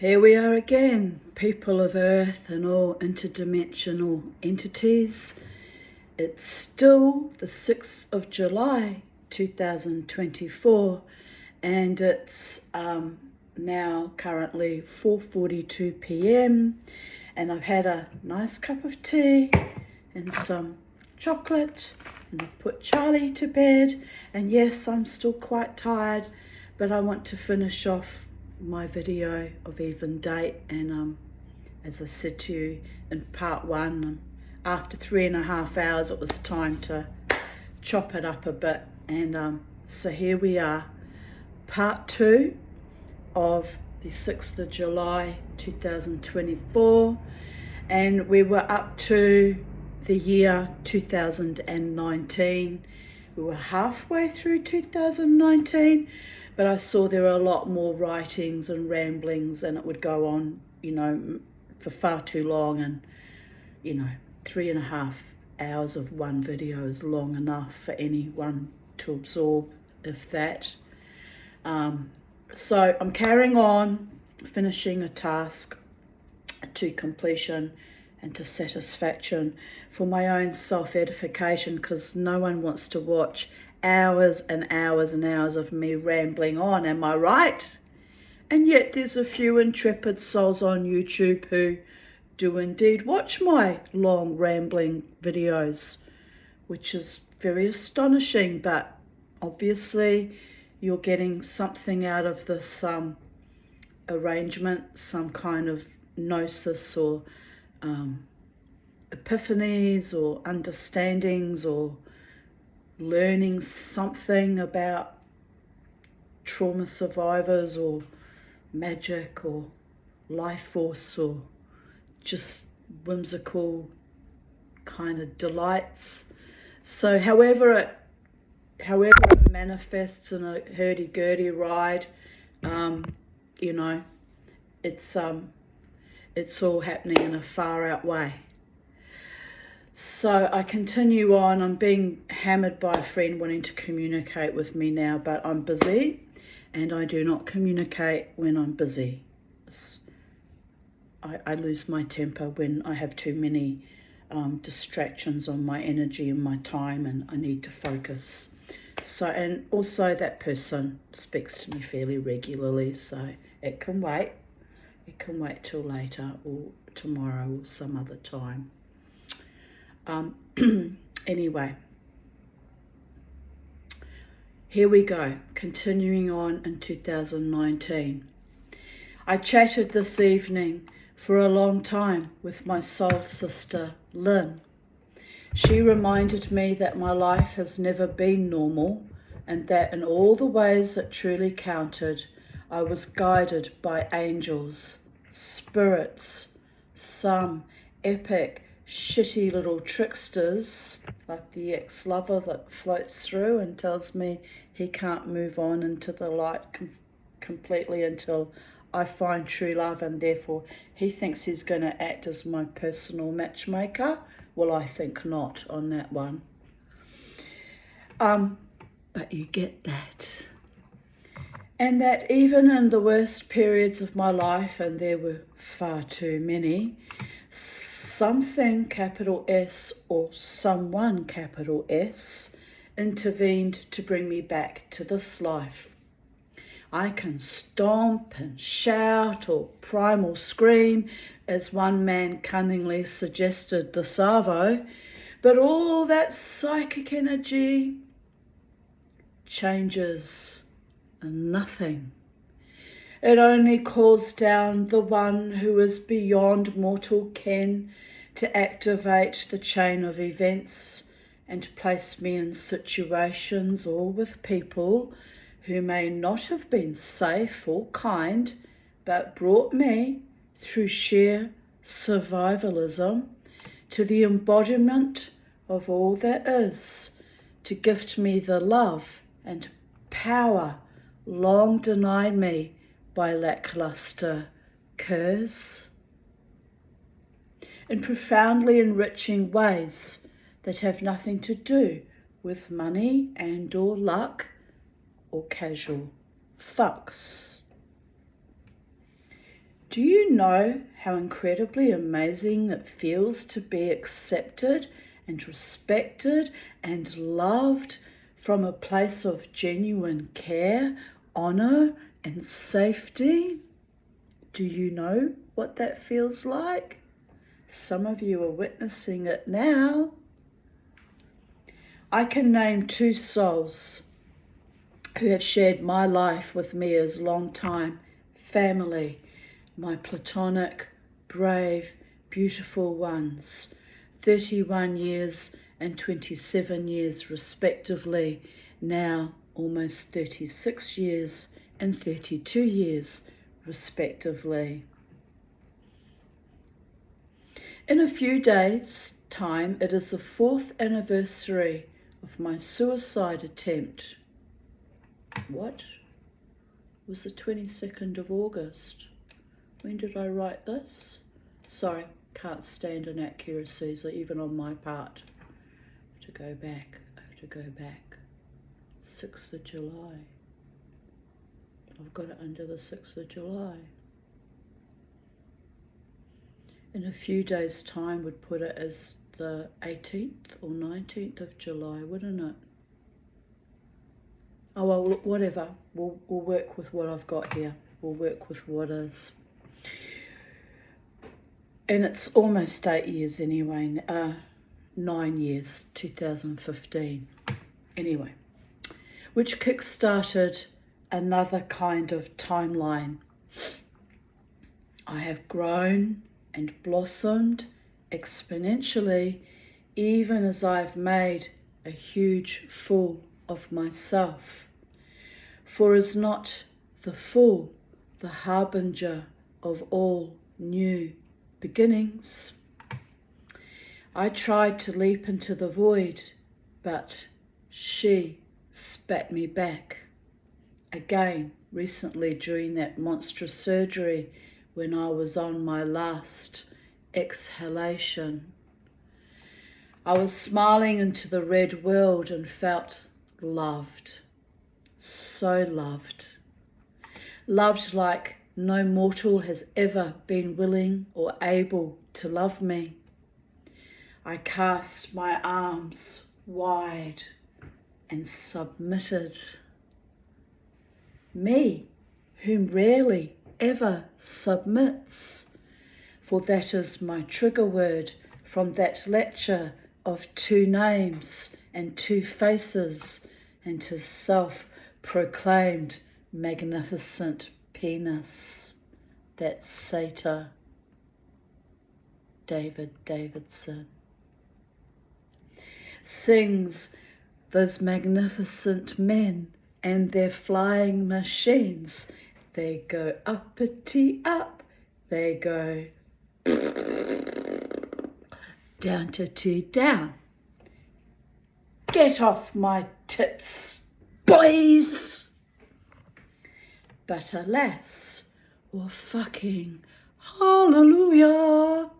Here we are again, people of Earth and all interdimensional entities. It's still the 6th of July 2024 and it's now currently 4:42 p.m. and I've had a nice cup of tea and some chocolate and I've put Charlie to bed, and yes, I'm still quite tired, but I want to finish off my video of even date. And as I said to you in part one, after 3.5 hours it was time to chop it up a bit, and so here we are, part two of the 6th of July 2024, and we were up to the year 2019. We were halfway through 2019, but I saw there were a lot more writings and ramblings, and it would go on, for far too long. And, 3.5 hours of one video is long enough for anyone to absorb, if that. So I'm carrying on, finishing a task to completion and to satisfaction for my own self-edification, because no one wants to watch hours and hours and hours of me rambling on, am I right? And yet there's a few intrepid souls on YouTube who do indeed watch my long rambling videos, which is very astonishing. But obviously you're getting something out of this arrangement, some kind of gnosis or epiphanies or understandings, or learning something about trauma survivors or magic or life force, or just whimsical kind of delights. So however it manifests in a hurdy-gurdy ride, it's all happening in a far out way. So I continue on. I'm being hammered by a friend wanting to communicate with me now, but I'm busy and I do not communicate when I'm busy. I lose my temper when I have too many distractions on my energy and my time, and I need to focus. So, and also that person speaks to me fairly regularly, so it can wait. It can wait till later or tomorrow or some other time. Anyway, here we go, continuing on in 2019. I chatted this evening for a long time with my soul sister, Lynn. She reminded me that my life has never been normal, and that in all the ways that truly counted, I was guided by angels, spirits, some epic, shitty little tricksters, like the ex-lover that floats through and tells me he can't move on into the light completely until I find true love, and therefore he thinks he's going to act as my personal matchmaker. Well, I think not on that one. But you get that. And that even in the worst periods of my life, and there were far too many, something capital S or someone capital S intervened to bring me back to this life. I can stomp and shout or primal scream, as one man cunningly suggested the Savo, but all that psychic energy changes nothing. It only calls down the one who is beyond mortal ken to activate the chain of events and place me in situations or with people who may not have been safe or kind, but brought me, through sheer survivalism, to the embodiment of all that is, to gift me the love and power long denied me by lackluster curs, in profoundly enriching ways that have nothing to do with money and or luck or casual fucks. Do you know how incredibly amazing it feels to be accepted and respected and loved from a place of genuine care, honour and safety? Do you know what that feels like? Some of you are witnessing it now. I can name 2 souls who have shared my life with me as long-time family, my platonic, brave, beautiful ones, 31 years and 27 years respectively, now almost 36 years and 32 years respectively. In a few days' time, it is the 4th anniversary of my suicide attempt. What? It was the 22nd of August. When did I write this? Sorry, can't stand inaccuracies, even on my part. I have to go back. 6th of July. I've got it under the 6th of July. In a few days' time would put it as the 18th or 19th of July, wouldn't it? Oh, well, whatever. We'll work with what I've got here. We'll work with what is. And it's almost 8 years anyway, 9 years, 2015. Anyway, which kick-started another kind of timeline. I have grown and blossomed exponentially, even as I've made a huge fool of myself. For is not the fool the harbinger of all new beginnings? I tried to leap into the void, but she spat me back. Again, recently during that monstrous surgery when I was on my last exhalation. I was smiling into the red world and felt loved. So loved. Loved like no mortal has ever been willing or able to love me. I cast my arms wide and submitted. Me, whom rarely ever submits, for that is my trigger word from that lecture of 2 names and 2 faces and his self-proclaimed magnificent penis, that satyr, David Davidson, sings those magnificent men and their flying machines. They go uppity up, they go down to tea down. Get off my tits, boys! But alas, or fucking hallelujah,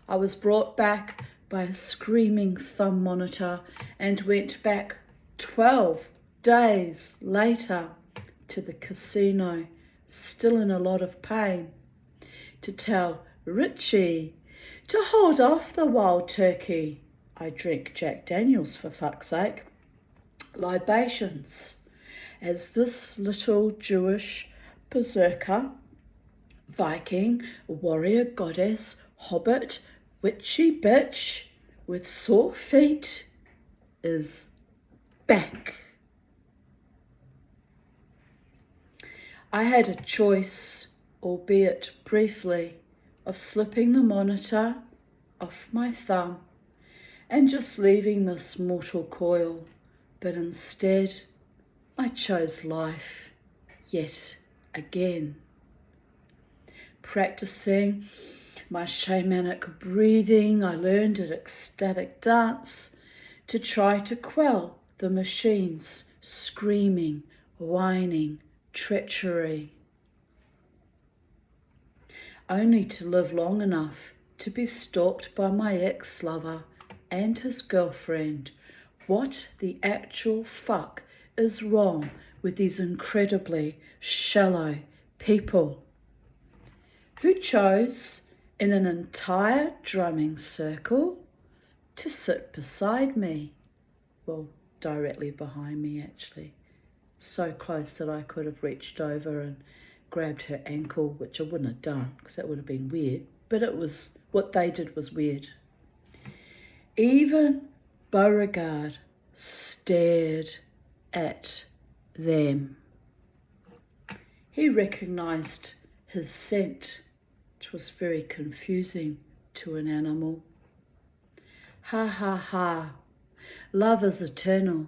I was brought back by a screaming thumb monitor and went back 12 days later to the casino, still in a lot of pain, to tell Richie to hold off the wild turkey. I drink Jack Daniels, for fuck's sake. Libations, as this little Jewish berserker, Viking, warrior goddess, hobbit, witchy bitch with sore feet is back. I had a choice, albeit briefly, of slipping the monitor off my thumb and just leaving this mortal coil, but instead I chose life yet again. Practicing my shamanic breathing, I learned at ecstatic dance to try to quell the machine's screaming, whining treachery, only to live long enough to be stalked by my ex-lover and his girlfriend. What the actual fuck is wrong with these incredibly shallow people who chose in an entire drumming circle to sit beside me. Well, directly behind me actually. So close that I could have reached over and grabbed her ankle, which I wouldn't have done because that would have been weird. But it was, what they did was weird. Even Beauregard stared at them. He recognised his scent, which was very confusing to an animal. Ha ha ha, love is eternal.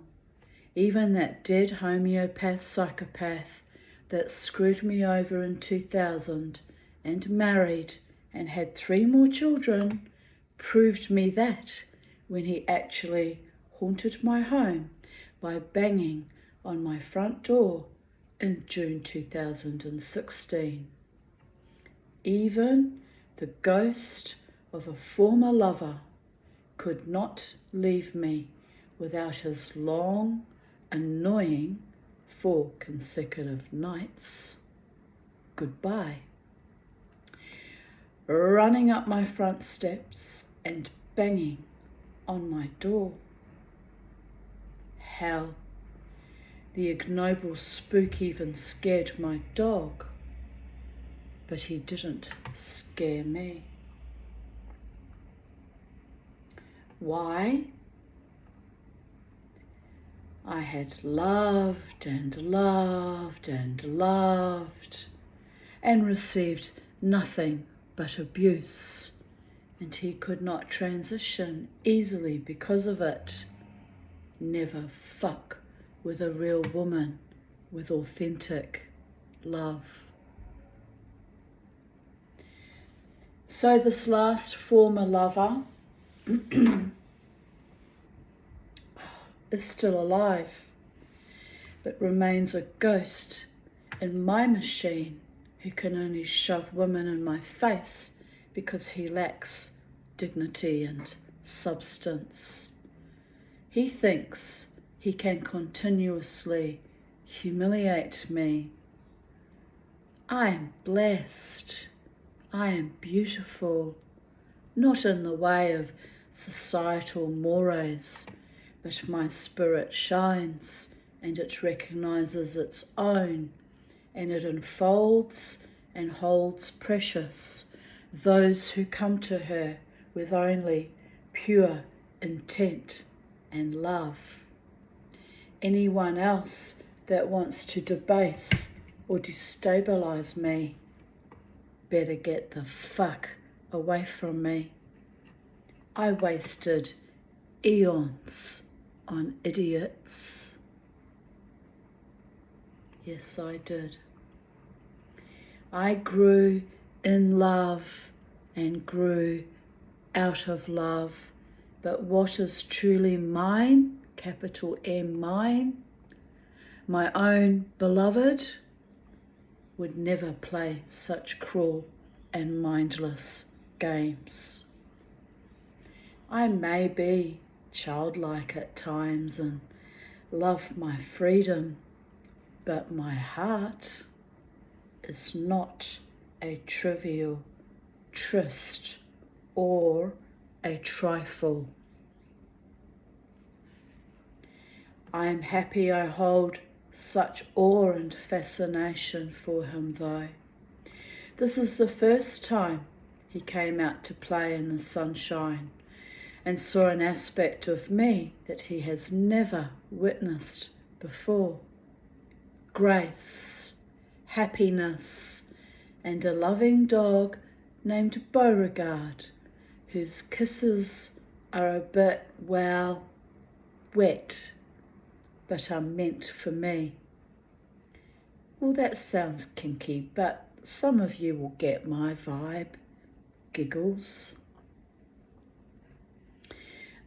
Even that dead homeopath psychopath that screwed me over in 2000 and married and had 3 more children proved me that when he actually haunted my home by banging on my front door in June 2016. Even the ghost of a former lover could not leave me without his long, annoying 4 consecutive nights goodbye. Running up my front steps and banging on my door. Hell, the ignoble spook even scared my dog, but he didn't scare me. Why? I had loved and loved and loved and received nothing but abuse, and he could not transition easily because of it. Never fuck with a real woman with authentic love. So this last former lover is still alive, but remains a ghost in my machine who can only shove women in my face because he lacks dignity and substance. He thinks he can continuously humiliate me. I am blessed. I am beautiful, not in the way of societal mores, but my spirit shines and it recognizes its own, and it enfolds and holds precious those who come to her with only pure intent and love. Anyone else that wants to debase or destabilize me better get the fuck away from me. I wasted eons on idiots. Yes, I did. I grew in love and grew out of love, but what is truly mine, capital M, mine, my own beloved, would never play such cruel and mindless games. I may be childlike at times and love my freedom, but my heart is not a trivial tryst or a trifle. I am happy I hold such awe and fascination for him though. This is the first time he came out to play in the sunshine and saw an aspect of me that he has never witnessed before. Grace, happiness, and a loving dog named Beauregard, whose kisses are a bit, well, wet, but are meant for me. Well, that sounds kinky, but some of you will get my vibe. Giggles.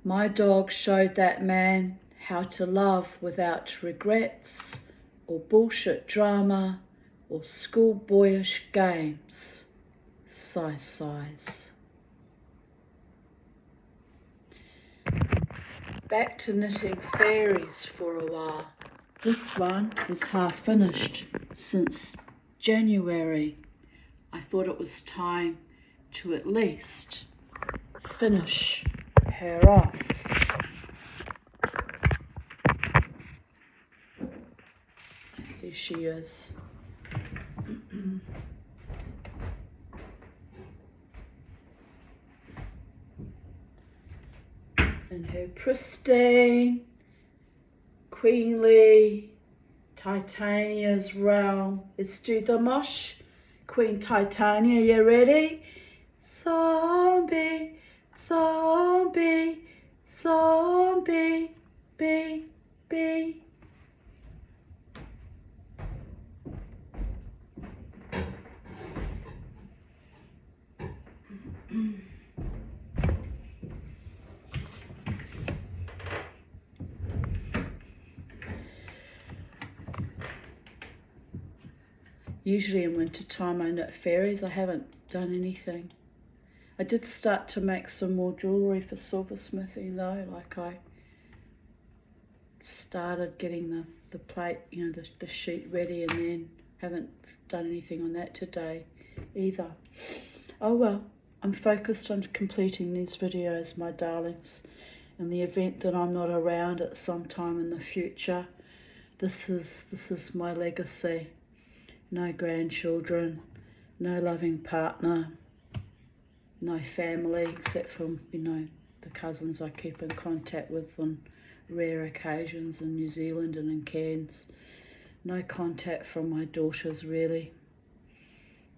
My dog showed that man how to love without regrets or bullshit drama or schoolboyish games. Sigh, sighs. Back to knitting fairies for a while. This one was half finished since January. I thought it was time to at least finish her off. Here she is. In her pristine, queenly, Titania's realm. Let's do the mosh. Queen Titania, you ready? Zombie, zombie, zombie, bee, bee. Usually in winter time I knit fairies. I haven't done anything. I did start to make some more jewellery for silversmithing though, like I started getting the plate, you know, the sheet ready, and then haven't done anything on that today either. Oh well, I'm focused on completing these videos, my darlings. In the event that I'm not around at some time in the future, this is my legacy. No grandchildren, no loving partner, no family except from, you know, the cousins I keep in contact with on rare occasions in New Zealand and in Cairns. No contact from my daughters really.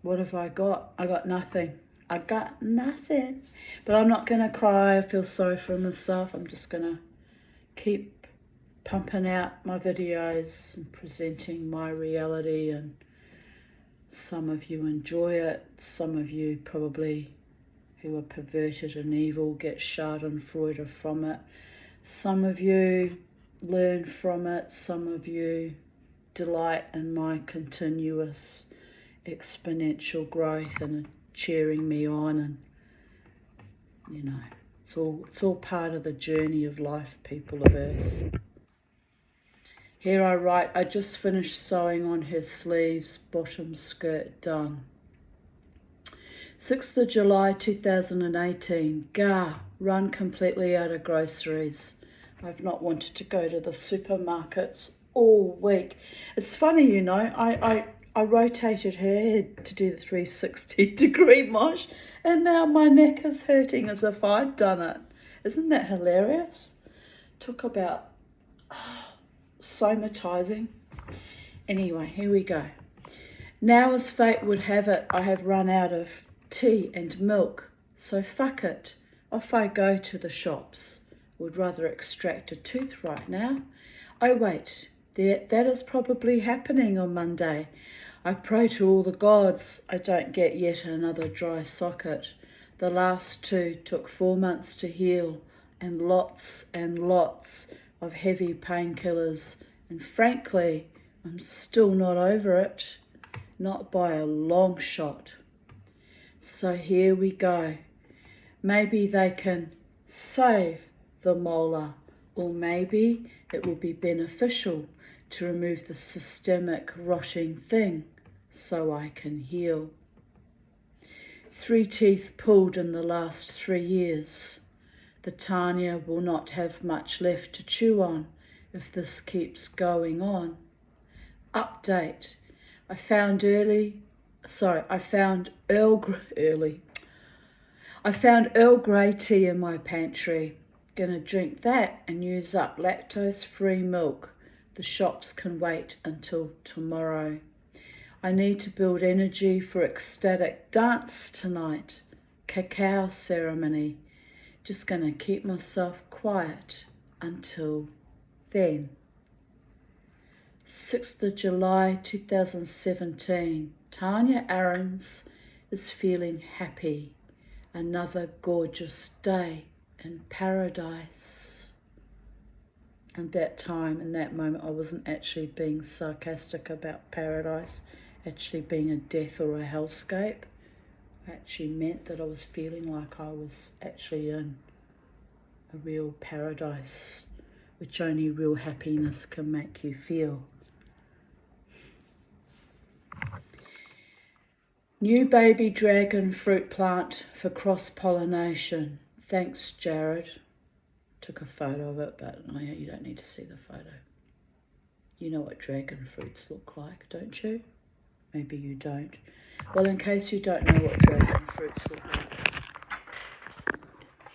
What have I got? I got nothing. I got nothing. But I'm not going to cry. I feel sorry for myself. I'm just going to keep pumping out my videos and presenting my reality, and some of you enjoy it. Some of you probably, who are perverted and evil, get schadenfreude from it. Some of you learn from it. Some of you delight in my continuous exponential growth and cheering me on, and you know, it's all part of the journey of life, people of Earth. Here I write, I just finished sewing on her sleeves, bottom skirt done. 6th of July 2018, Gah, run completely out of groceries. I've not wanted to go to the supermarkets all week. It's funny, you know, I rotated her head to do the 360 degree mosh, and now my neck is hurting as if I'd done it. Isn't that hilarious? Talk about somatizing. Anyway, here we go. Now as fate would have it, I have run out of tea and milk, so fuck it. Off I go to the shops. Would rather extract a tooth right now. Oh wait, that is probably happening on Monday. I pray to all the gods I don't get yet another dry socket. The last two took 4 months to heal, and lots of heavy painkillers, and frankly, I'm still not over it, not by a long shot. So here we go. Maybe they can save the molar, or maybe it will be beneficial to remove the systemic rotting thing so I can heal. 3 teeth pulled in the last 3 years. The Tanya will not have much left to chew on if this keeps going on. Update. I found Earl Grey tea in my pantry. Gonna drink that and use up lactose-free milk. The shops can wait until tomorrow. I need to build energy for ecstatic dance tonight. Cacao ceremony. Just gonna keep myself quiet until then. 6th of July 2017. Tanya Aarons is feeling happy. Another gorgeous day in paradise. And that time, in that moment, I wasn't actually being sarcastic about paradise, actually being a death or a hellscape. I actually meant that I was feeling like I was actually in a real paradise, which only real happiness can make you feel. New baby dragon fruit plant for cross-pollination. Thanks, Jared. Took a photo of it, but oh yeah, you don't need to see the photo. You know what dragon fruits look like, don't you? Maybe you don't. Well, in case you don't know what dragon fruits look like,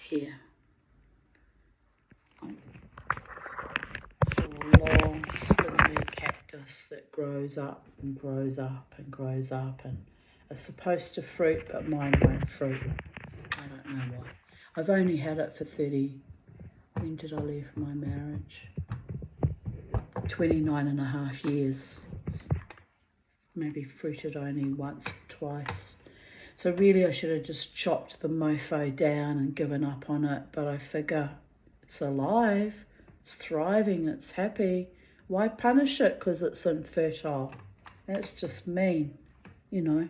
here. It's a long, spindly cactus that grows up and grows up and grows up and is supposed to fruit, but mine won't fruit. I don't know why. I've only had it for 30, when did I leave my marriage? 29 and a half years. Maybe fruited only once or twice. So really I should have just chopped the mofo down and given up on it, but I figure it's alive, it's thriving, it's happy. Why punish it because it's infertile? That's just mean, you know.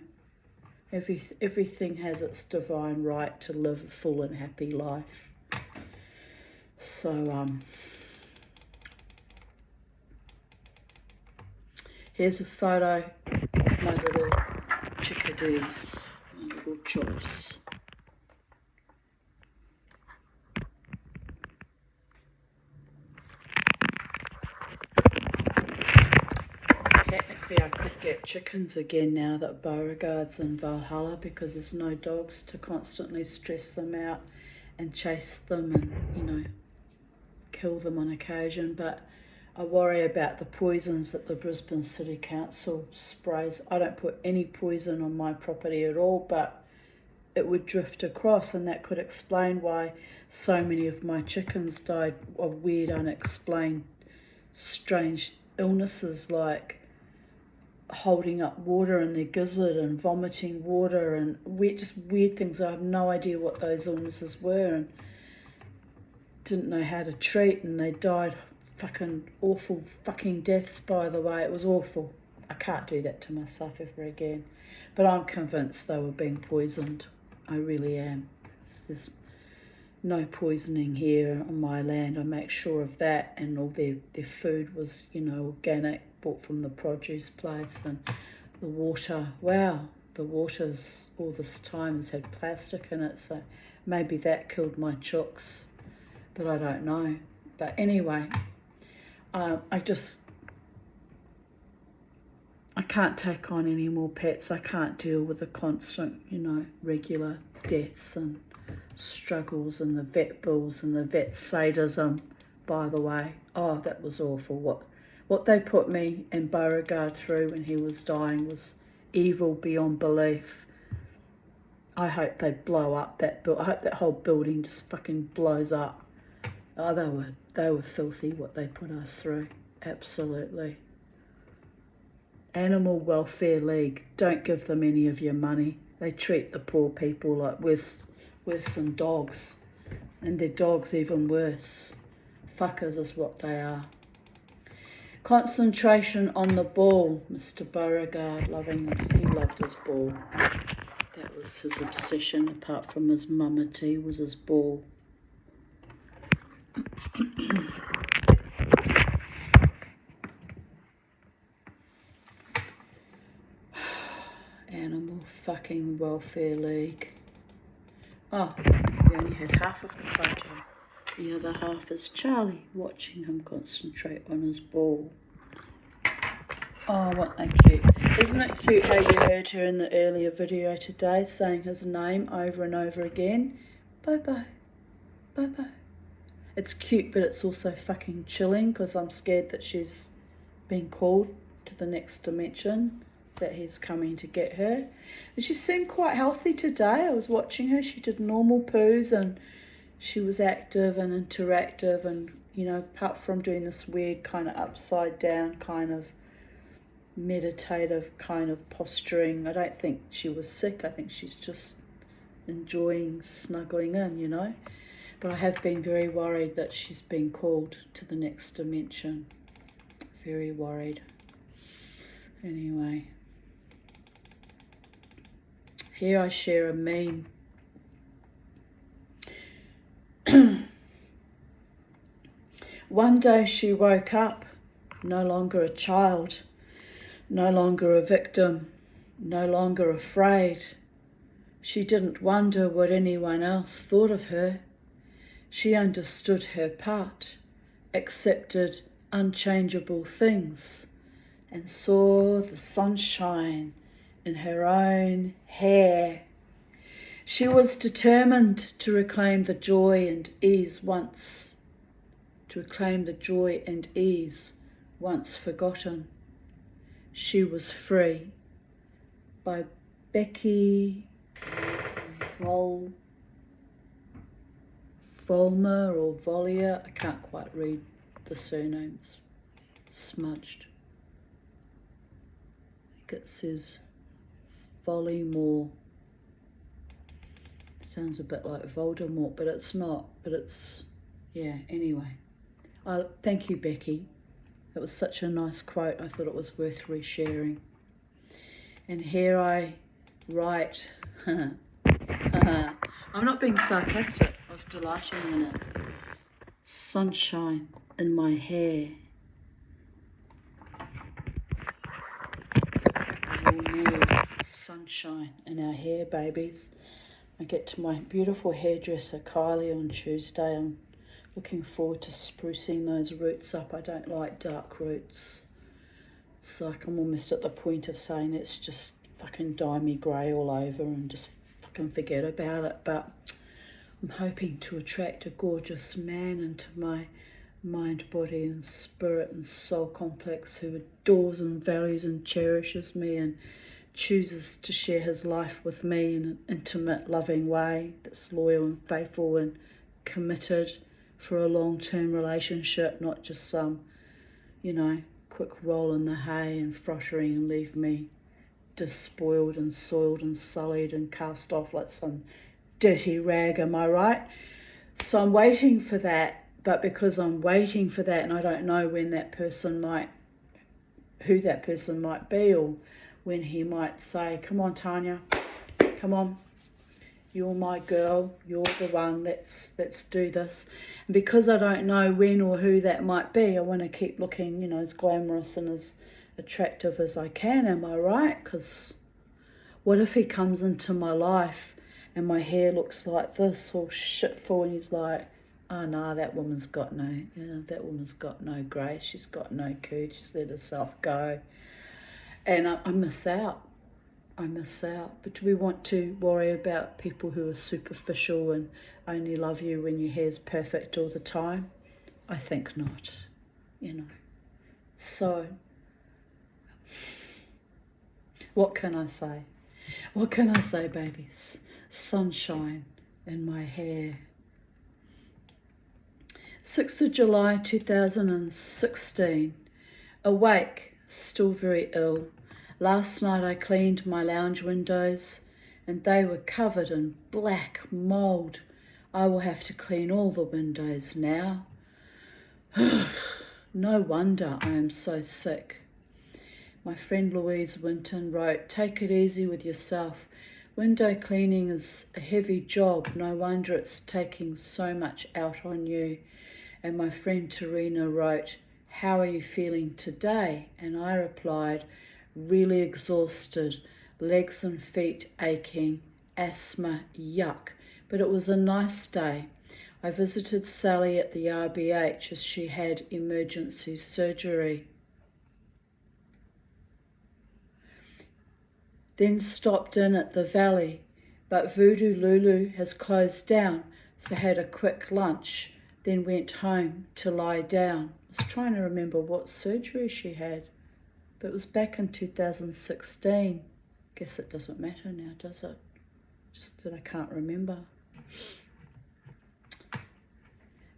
Everything has its divine right to live a full and happy life. So here's a photo of my little chickadees, my little chooks. Technically I could get chickens again now that Beauregard's in Valhalla, because there's no dogs to constantly stress them out and chase them and, you know, kill them on occasion. But I worry about the poisons that the Brisbane City Council sprays. I don't put any poison on my property at all, but it would drift across, and that could explain why so many of my chickens died of weird, unexplained, strange illnesses, like holding up water in their gizzard and vomiting water and just weird things. I have no idea what those illnesses were and didn't know how to treat, and they died fucking awful fucking deaths, by the way. It was awful. I can't do that to myself ever again. But I'm convinced they were being poisoned. I really am. There's no poisoning here on my land. I make sure of that, and all their food was, you know, organic, bought from the produce place. And the water, wow, the water's all this time has had plastic in it, so maybe that killed my chooks, but I don't know. But anyway, I can't take on any more pets. I can't deal with the constant, you know, regular deaths and struggles and the vet bills and the vet sadism, by the way. Oh, that was awful. What they put me and Beauregard through when he was dying was evil beyond belief. I hope they blow up that building. I hope that whole building just fucking blows up. Oh, they were filthy what they put us through. Absolutely. Animal Welfare League, don't give them any of your money. They treat the poor people like worse than dogs. And their dogs even worse. Fuckers is what they are. Concentration on the ball. Mr. Beauregard, loving this. He loved his ball. That was his obsession, apart from his mama tea, was his ball. Animal fucking Welfare League. Oh, we only had half of the photo. The other half is Charlie, watching him concentrate on his ball. Oh, what they cute. Isn't it cute how you heard her in the earlier video today saying his name over and over again? Bye-bye, bye-bye. It's cute, but it's also fucking chilling, because I'm scared that she's been called to the next dimension, that he's coming to get her. And she seemed quite healthy today. I was watching her. She did normal poos and she was active and interactive, and, you know, apart from doing this weird kind of upside down kind of meditative kind of posturing, I don't think she was sick. I think she's just enjoying snuggling in, you know. But I have been very worried that she's been called to the next dimension. Very worried. Anyway. Here I share a meme. One day she woke up, no longer a child, no longer a victim, no longer afraid. She didn't wonder what anyone else thought of her. She understood her part, accepted unchangeable things, and saw the sunshine in her own hair. She was determined to reclaim the joy and ease once forgotten. She Was Free by Becky Vollmer or Vollier. I can't quite read the surnames. Smudged. I think it says Vollymore. Sounds a bit like Voldemort, but it's not. But it's, yeah, anyway. Thank you, Becky. It was such a nice quote. I thought it was worth resharing. And here I write, I'm not being sarcastic, I was delighting in it. Sunshine in my hair. We all need sunshine in our hair, babies. I get to my beautiful hairdresser, Kylie, on Tuesday. I'm looking forward to sprucing those roots up. I don't like dark roots. It's like I'm almost at the point of saying let's just fucking dye me grey all over and just fucking forget about it. But I'm hoping to attract a gorgeous man into my mind, body and spirit and soul complex who adores and values and cherishes me and chooses to share his life with me in an intimate, loving way that's loyal and faithful and committed for a long-term relationship, not just some, quick roll in the hay and frottering and leave me despoiled and soiled and sullied and cast off like some dirty rag, am I right? So I'm waiting for that, but because I'm waiting for that and I don't know who that person might be, or when he might say, come on, Tanya, come on, you're my girl, you're the one, let's do this. And because I don't know when or who that might be, I want to keep looking, as glamorous and as attractive as I can, am I right? Because what if he comes into my life and my hair looks like this, all shitful, and he's like, oh no, that woman's got no grace, she's got no cool, she's let herself go. And I miss out. But do we want to worry about people who are superficial and only love you when your hair's perfect all the time? I think not, So, what can I say? What can I say, babies? Sunshine in my hair. 6th of July 2016. Awake, still very ill. Last night I cleaned my lounge windows and they were covered in black mould. I will have to clean all the windows now. No wonder I am so sick. My friend Louise Winton wrote, take it easy with yourself. Window cleaning is a heavy job. No wonder it's taking so much out on you. And my friend Tarina wrote, how are you feeling today? And I replied, really exhausted, legs and feet aching, asthma, yuck. But it was a nice day. I visited Sally at the RBH as she had emergency surgery. Then stopped in at the Valley, but Voodoo Lulu has closed down, so had a quick lunch, then went home to lie down. I was trying to remember what surgery she had, but it was back in 2016. Guess it doesn't matter now, does it? Just that I can't remember.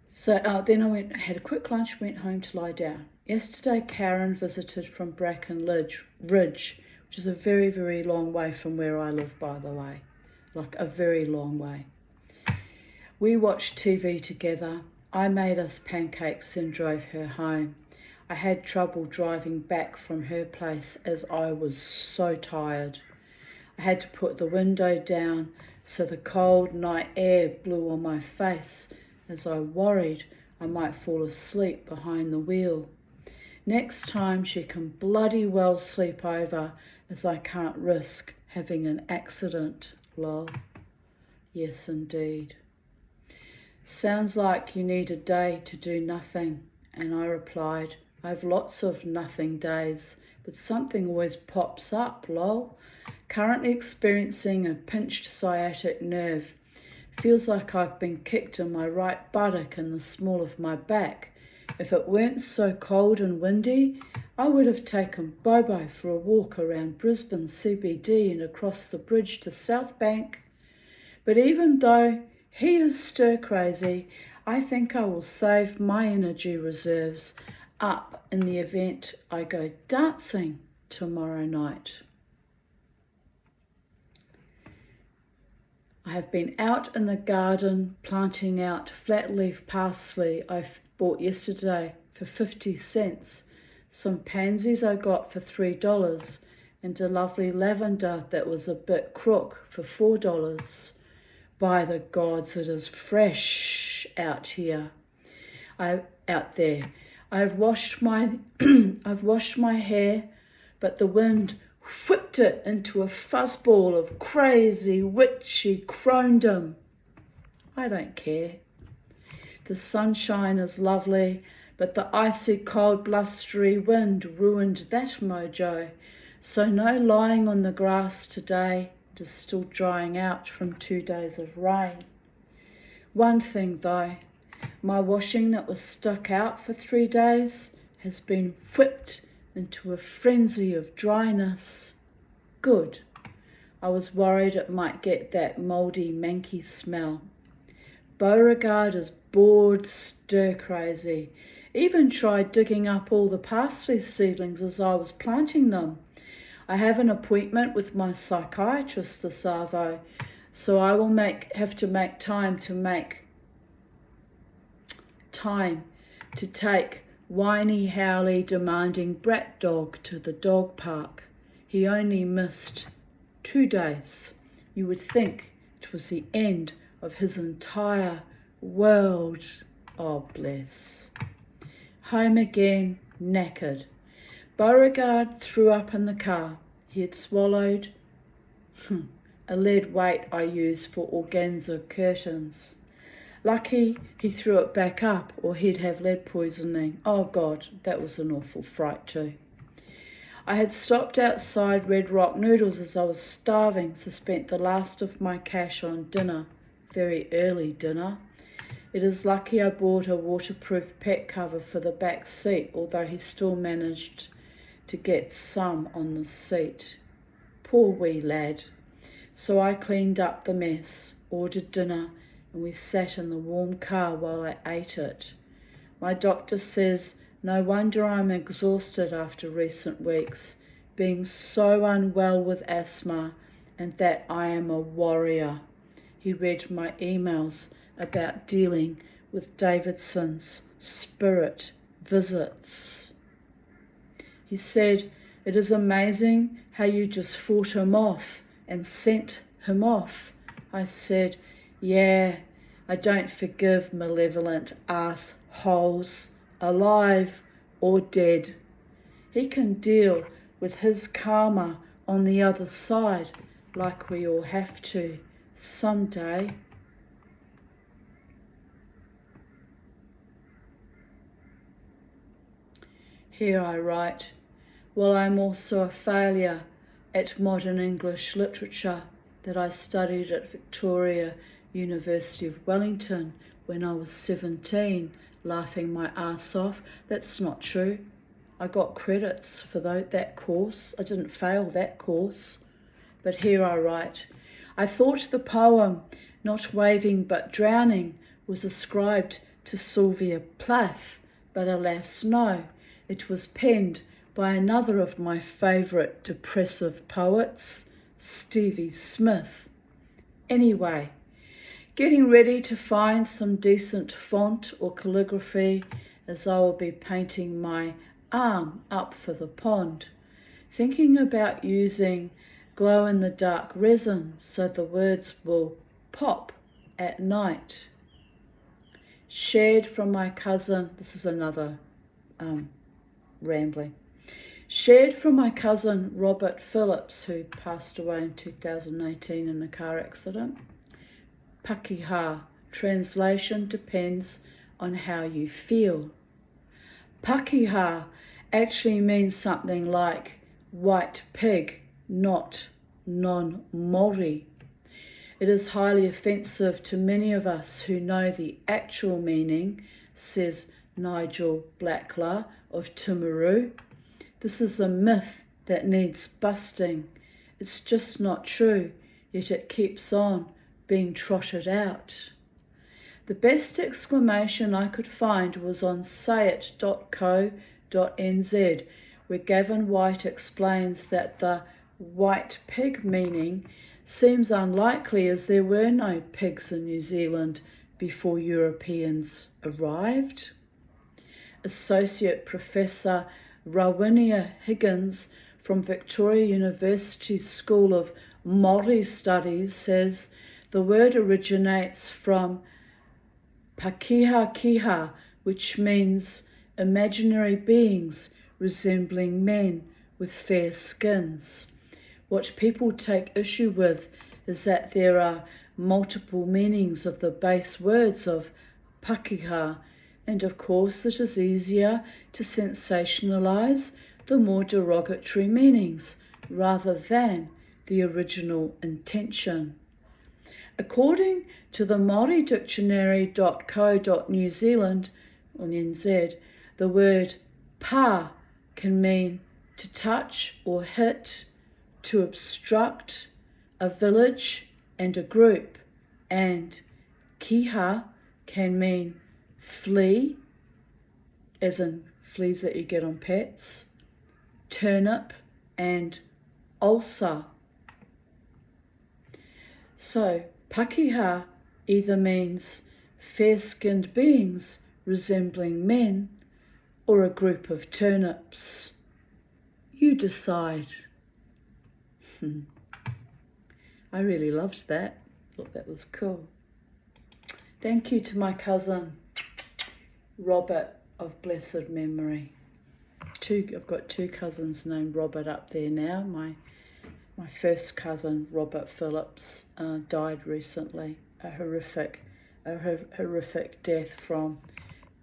So then I had a quick lunch, went home to lie down. Yesterday, Karen visited from Bracken Ridge, which is a very, very long way from where I live, by the way, like a very long way. We watched TV together. I made us pancakes, then drove her home. I had trouble driving back from her place as I was so tired. I had to put the window down so the cold night air blew on my face as I worried I might fall asleep behind the wheel. Next time she can bloody well sleep over as I can't risk having an accident, lol. Yes, indeed. Sounds like you need a day to do nothing. And I replied, I have lots of nothing days, but something always pops up, lol. Currently experiencing a pinched sciatic nerve. Feels like I've been kicked in my right buttock and the small of my back. If it weren't so cold and windy, I would have taken Bobo for a walk around Brisbane CBD and across the bridge to South Bank. But even though he is stir crazy, I think I will save my energy reserves up in the event I go dancing tomorrow night. I have been out in the garden planting out flat leaf parsley I bought yesterday for 50 cents, some pansies I got for $3, and a lovely lavender that was a bit crook for $4. By the gods, it is fresh out here. Out there. I've washed my hair, but the wind whipped it into a fuzzball of crazy, witchy crondom. I don't care. The sunshine is lovely, but the icy cold blustery wind ruined that mojo. So no lying on the grass today. It is still drying out from 2 days of rain. One thing though, my washing that was stuck out for 3 days has been whipped into a frenzy of dryness. Good. I was worried it might get that mouldy, manky smell. Beauregard is bored stir crazy. Even tried digging up all the parsley seedlings as I was planting them. I have an appointment with my psychiatrist this arvo, so I will have to make time to take whiny, howly, demanding brat dog to the dog park. He only missed 2 days. You would think it was the end of his entire world. Oh, bless. Home again, knackered. Beauregard threw up in the car. He had swallowed a lead weight I use for organza curtains. Lucky he threw it back up or he'd have lead poisoning. Oh God, that was an awful fright too. I had stopped outside Red Rock Noodles as I was starving, so spent the last of my cash on dinner. Very early dinner. It is lucky I bought a waterproof pet cover for the back seat, although he still managed to get some on the seat. Poor wee lad. So I cleaned up the mess, ordered dinner, and we sat in the warm car while I ate it. My doctor says no wonder I'm exhausted after recent weeks, being so unwell with asthma, and that I am a warrior. He read my emails about dealing with Davidson's spirit visits. He said, it is amazing how you just fought him off and sent him off. I said, yeah, I don't forgive malevolent assholes, alive or dead. He can deal with his karma on the other side, like we all have to someday. Here I write, well, I'm also a failure at modern English literature that I studied at Victoria University of Wellington when I was 17, laughing my ass off. That's not true. I got credits for that course. I didn't fail that course. But here I write, I thought the poem, Not Waving But Drowning, was ascribed to Sylvia Plath, but alas no, it was penned by another of my favourite depressive poets, Stevie Smith. Anyway, getting ready to find some decent font or calligraphy as I will be painting my arm up for the pond. Thinking about using glow-in-the-dark resin so the words will pop at night. Shared from my cousin, this is another rambling. Shared from my cousin Robert Phillips, who passed away in 2018 in a car accident. Pakiha, translation depends on how you feel. Pakiha actually means something like white pig, not non-Māori. It is highly offensive to many of us who know the actual meaning, says Nigel Blackler of Timaru. This is a myth that needs busting. It's just not true, yet it keeps on being trotted out. The best exclamation I could find was on sayit.co.nz, where Gavin White explains that the white pig meaning seems unlikely as there were no pigs in New Zealand before Europeans arrived. Associate Professor Rawinia Higgins from Victoria University's School of Māori Studies says the word originates from Pakiha Kiha, which means imaginary beings resembling men with fair skins. What people take issue with is that there are multiple meanings of the base words of Pakiha, and of course it is easier to sensationalise the more derogatory meanings rather than the original intention. According to the Māori Dictionary.co.New Zealand, or NZ, the word pā can mean to touch or hit, to obstruct, a village and a group, and kiha can mean flea, as in fleas that you get on pets, turnip, and ulcer. So, Pakiha either means fair-skinned beings resembling men or a group of turnips. You decide. I really loved that. Thought that was cool. Thank you to my cousin Robert of blessed memory. I've got two cousins named Robert up there now. My first cousin, Robert Phillips, died recently. A horrific death from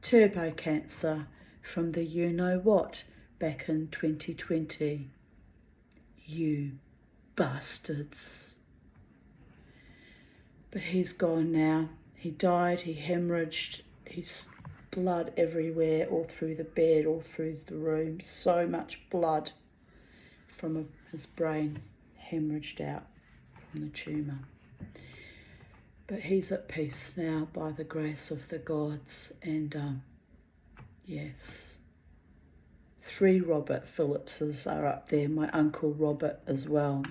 turbo cancer from the you-know-what back in 2020. You bastards. But he's gone now. He died, he hemorrhaged, he's blood everywhere, all through the bed, all through the room. So much blood from his brain hemorrhaged out from the tumour. But he's at peace now by the grace of the gods. And yes, 3 Robert Phillipses are up there. My uncle Robert as well,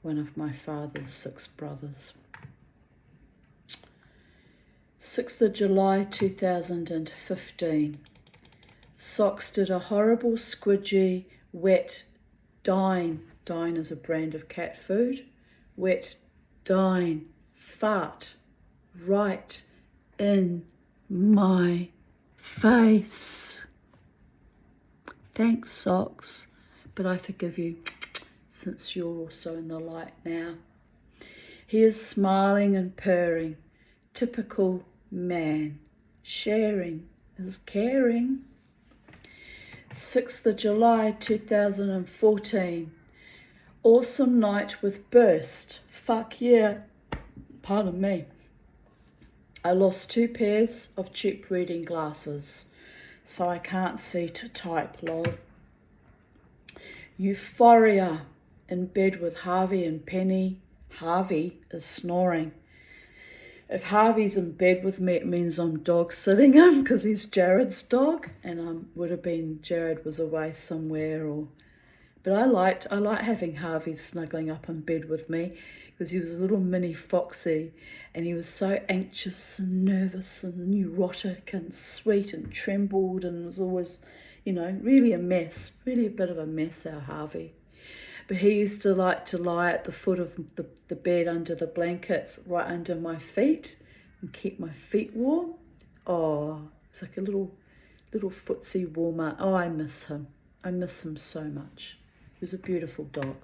one of my father's 6 brothers. 6th of July 2015. Socks did a horrible squidgy wet dine. Dine is a brand of cat food. Wet dine fart right in my face. Thanks, Socks, but I forgive you since you're also in the light now. He is smiling and purring. Typical man. Sharing is caring. 6th of July 2014. Awesome night with Burst. Fuck yeah. Pardon me. I lost 2 pairs of cheap reading glasses, so I can't see to type, lol. Euphoria. In bed with Harvey and Penny. Harvey is snoring. If Harvey's in bed with me, it means I'm dog sitting him because he's Jared's dog, and would have been Jared was away somewhere. But I liked having Harvey snuggling up in bed with me because he was a little mini foxy, and he was so anxious and nervous and neurotic and sweet and trembled and was always, really a mess, really a bit of a mess, our Harvey. But he used to like to lie at the foot of the bed under the blankets, right under my feet, and keep my feet warm. Oh, it's like a little footsie warmer. Oh, I miss him. I miss him so much. He was a beautiful dog.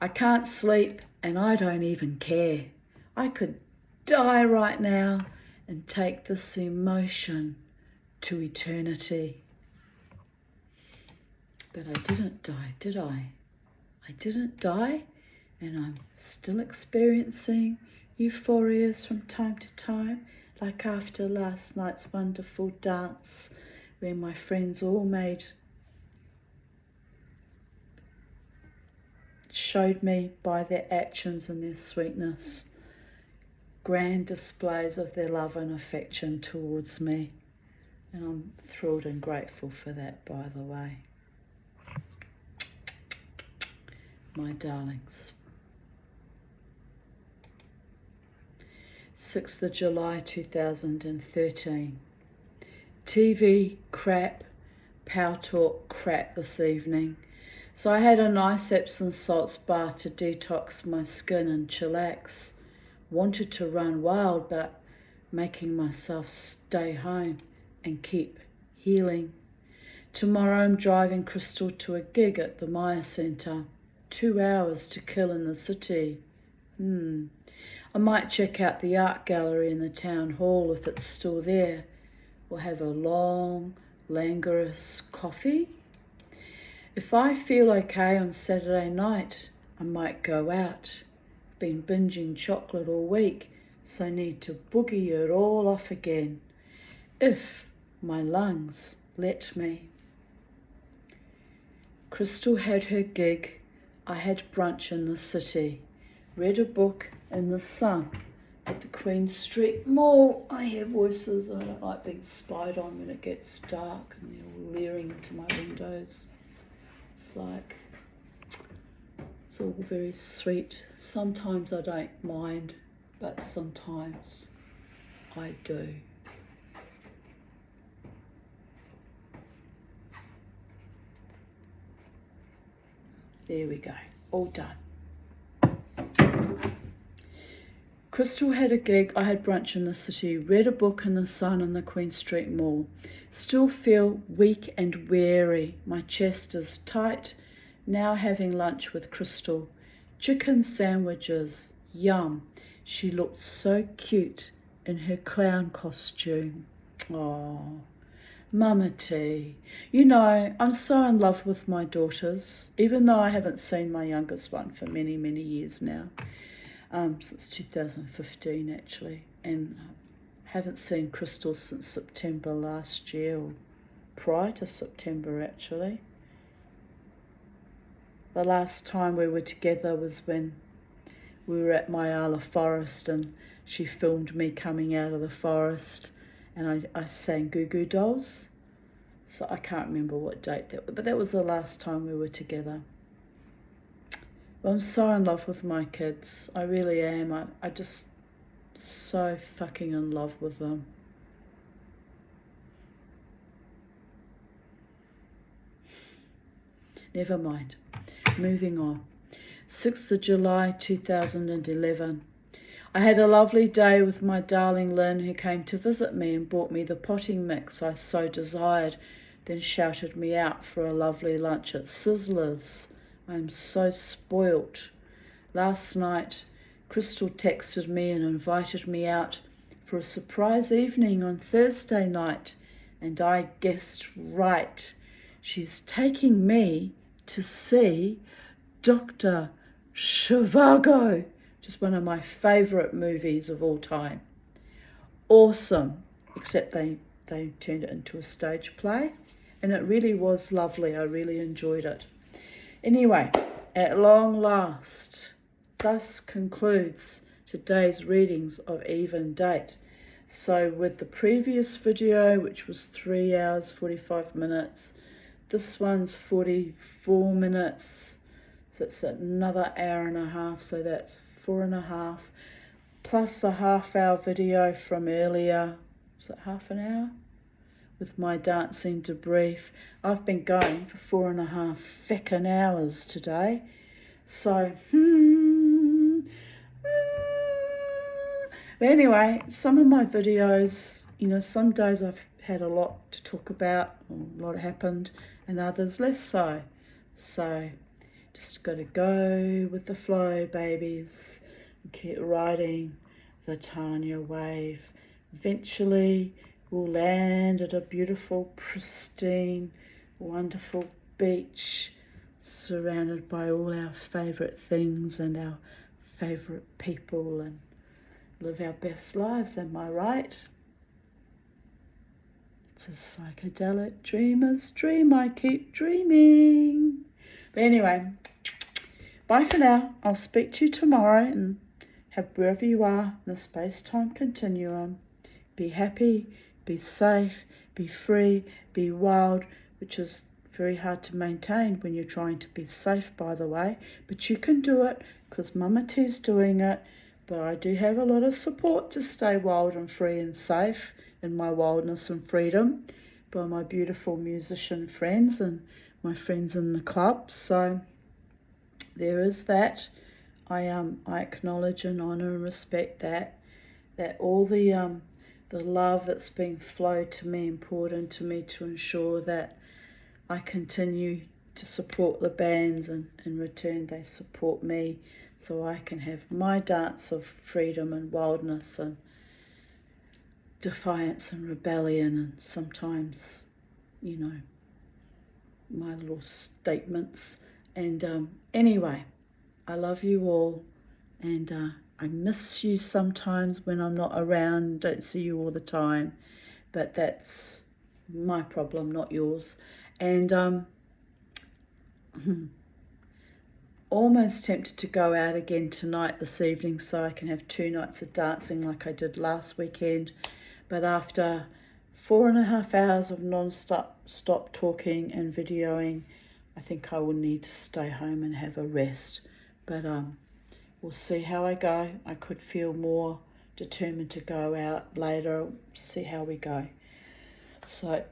I can't sleep and I don't even care. I could die right now and take this emotion to eternity. But I didn't die, did I? I didn't die, and I'm still experiencing euphorias from time to time, like after last night's wonderful dance where my friends all showed me by their actions and their sweetness grand displays of their love and affection towards me, and I'm thrilled and grateful for that, by the way. My darlings. 6th of July 2013. TV crap, power talk crap this evening. So I had a nice Epsom salts bath to detox my skin and chillax. Wanted to run wild, but making myself stay home and keep healing. Tomorrow I'm driving Crystal to a gig at the Maya Centre. 2 hours to kill in the city. I might check out the art gallery in the town hall if it's still there. We'll have a long, languorous coffee. If I feel okay on Saturday night, I might go out. Been binging chocolate all week, so I need to boogie it all off again. If my lungs let me. Crystal had her gig. I had brunch in the city, read a book in the sun at the Queen Street Mall. I hear voices. I don't like being spied on when it gets dark and they're all leering into my windows. It's all very sweet. Sometimes I don't mind, but sometimes I do. There we go, all done. Crystal had a gig, I had brunch in the city, read a book in the sun in the Queen Street Mall. Still feel weak and weary, my chest is tight. Now having lunch with Crystal. Chicken sandwiches, yum. She looked so cute in her clown costume. Oh. Mama T, you know, I'm so in love with my daughters, even though I haven't seen my youngest one for many, many years now, since 2015 actually, and haven't seen Crystal since September last year, or prior to September actually. The last time we were together was when we were at Myala Forest and she filmed me coming out of the forest. And I sang Goo Goo Dolls. So I can't remember what date that was, but that was the last time we were together. Well, I'm so in love with my kids. I really am. I just so fucking in love with them. Never mind. Moving on. 6th of July 2011. I had a lovely day with my darling Lynn, who came to visit me and bought me the potting mix I so desired, then shouted me out for a lovely lunch at Sizzlers. I am so spoilt. Last night, Crystal texted me and invited me out for a surprise evening on Thursday night, and I guessed right. She's taking me to see Dr. Zhivago. Just one of my favourite movies of all time. Awesome, except they turned it into a stage play, and it really was lovely. I really enjoyed it. Anyway, at long last, thus concludes today's readings of Even Date. So with the previous video, which was 3 hours, 45 minutes, this one's 44 minutes, so it's another hour and a half, so that's 4.5, plus the half-hour video from earlier. Was it half an hour? With my dancing debrief. I've been going for 4.5 feckin' hours today. So, But anyway, some of my videos, you know, some days I've had a lot to talk about, a lot happened, and others less so. So just got to go with the flow, babies, and keep riding the Tanya wave. Eventually we'll land at a beautiful, pristine, wonderful beach surrounded by all our favourite things and our favourite people, and live our best lives, am I right? It's a psychedelic dreamer's dream. I keep dreaming. But anyway, bye for now. I'll speak to you tomorrow, and have wherever you are in the space-time continuum. Be happy, be safe, be free, be wild, which is very hard to maintain when you're trying to be safe, by the way. But you can do it because Mama T's doing it. But I do have a lot of support to stay wild and free and safe in my wildness and freedom by my beautiful musician friends and my friends in the club. So there is that. I acknowledge and honour and respect that all the love that's being flowed to me and poured into me to ensure that I continue to support the bands, and in return they support me, so I can have my dance of freedom and wildness and defiance and rebellion, and sometimes, my little statements. And anyway, I love you all, and I miss you sometimes when I'm not around, don't see you all the time, but that's my problem, not yours. And almost tempted to go out again tonight, this evening, so I can have 2 nights of dancing like I did last weekend. But after 4.5 hours of non-stop talking and videoing, I think I will need to stay home and have a rest. But we'll see how I go. I could feel more determined to go out later. See how we go. So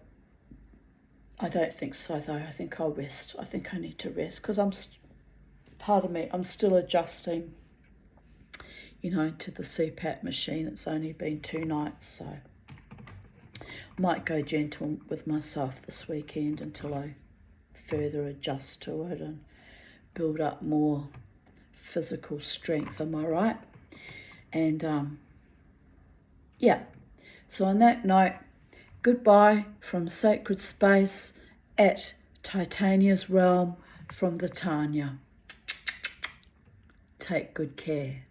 I don't think so, though. I think I'll rest. I think I need to rest because I'm still adjusting, to the CPAP machine. It's only been 2 nights, so might go gentle with myself this weekend until I further adjust to it and build up more physical strength. Am I right? And yeah. So on that note, goodbye from sacred space at Titania's realm from the Tanya. Take good care.